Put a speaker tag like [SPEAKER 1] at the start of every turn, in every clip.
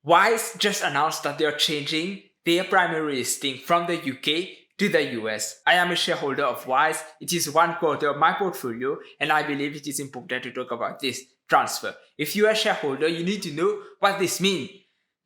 [SPEAKER 1] Wise just announced that they are changing their primary listing from the UK to the US. I am a shareholder of Wise. It is 1/4 of my portfolio, and I believe it is important to talk about this transfer. If you are a shareholder, you need to know what this means.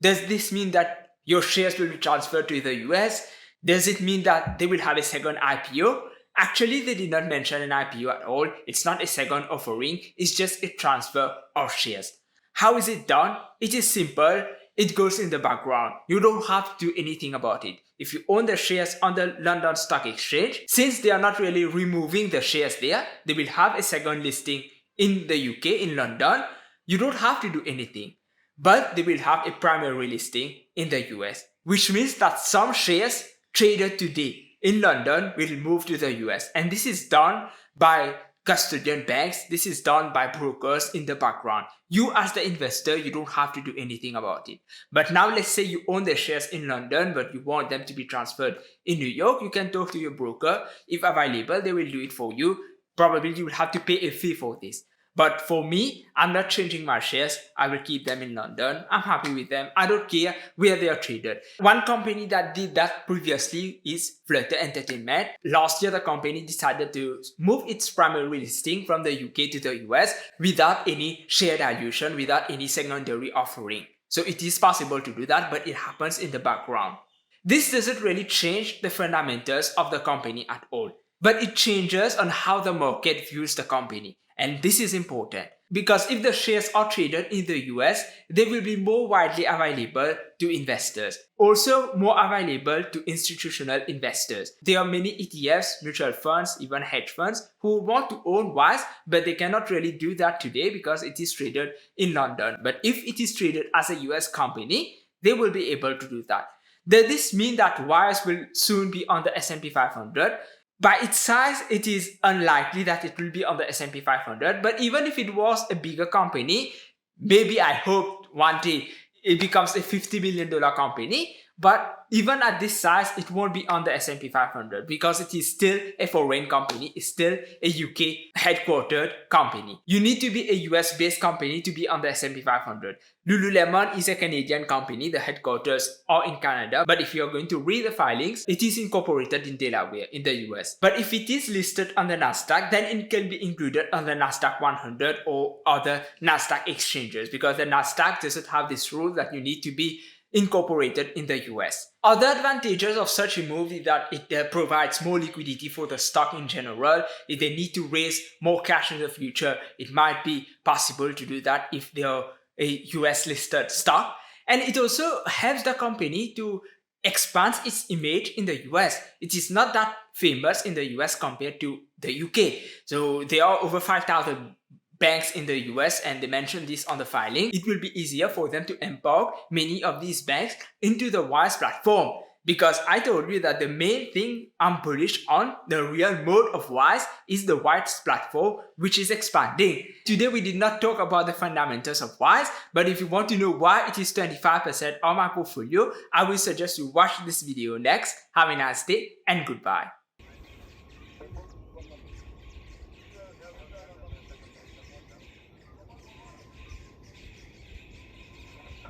[SPEAKER 1] Does this mean that your shares will be transferred to the US? Does it mean that they will have a second IPO? Actually, they did not mention an IPO at all. It's not a second offering. It's just a transfer of shares. How is it done? It is simple. It goes in the background. You don't have to do anything about it. If you own the shares on the London Stock Exchange, since they are not really removing the shares there, they will have a second listing in the UK, in London. You don't have to do anything. But they will have a primary listing in the US, which means that some shares traded today in London will move to the US. And this is done by custodian banks. This is done by brokers in the background. You as the investor, you don't have to do anything about it. But now let's say you own the shares in London, but you want them to be transferred in New York. You can talk to your broker. If available, they will do it for you. Probably you will have to pay a fee for this. But for me, I'm not changing my shares. I will keep them in London. I'm happy with them. I don't care where they are traded. One company that did that previously is Flutter Entertainment. Last year, the company decided to move its primary listing from the UK to the US without any share dilution, without any secondary offering. So it is possible to do that, but it happens in the background. This doesn't really change the fundamentals of the company at all, but it changes on how the market views the company. And this is important because if the shares are traded in the US, they will be more widely available to investors. Also more available to institutional investors. There are many ETFs, mutual funds, even hedge funds who want to own Wise, but they cannot really do that today because it is traded in London. But if it is traded as a US company, they will be able to do that. Does this mean that Wise will soon be on the S&P 500? By its size, it is unlikely that it will be on the S&P 500. But even if it was a bigger company, maybe I hope one day it becomes a $50 billion company. But even at this size, it won't be on the S&P 500 because it is still a foreign company. It's still a UK headquartered company. You need to be a US based company to be on the S&P 500. Lululemon is a Canadian company. The headquarters are in Canada. But if you're going to read the filings, it is incorporated in Delaware in the US. But if it is listed on the Nasdaq, then it can be included on the Nasdaq 100 or other Nasdaq exchanges because the Nasdaq doesn't have this rule that you need to be incorporated in the US. Other advantages of such a move is that it provides more liquidity for the stock in general. If they need to raise more cash in the future, it might be possible to do that if they are a US listed stock. And it also helps the company to expand its image in the US. It is not that famous in the US compared to the UK. So there are over 5,000 banks in the US, and they mentioned this on the filing. It will be easier for them to embark many of these banks into the Wise platform because I told you that the main thing I'm bullish on, the real mode of Wise, is the Wise platform, which is expanding. Today we did not talk about the fundamentals of Wise, but if you want to know why it is 25% of my portfolio, I will suggest you watch this video next. Have a nice day and goodbye.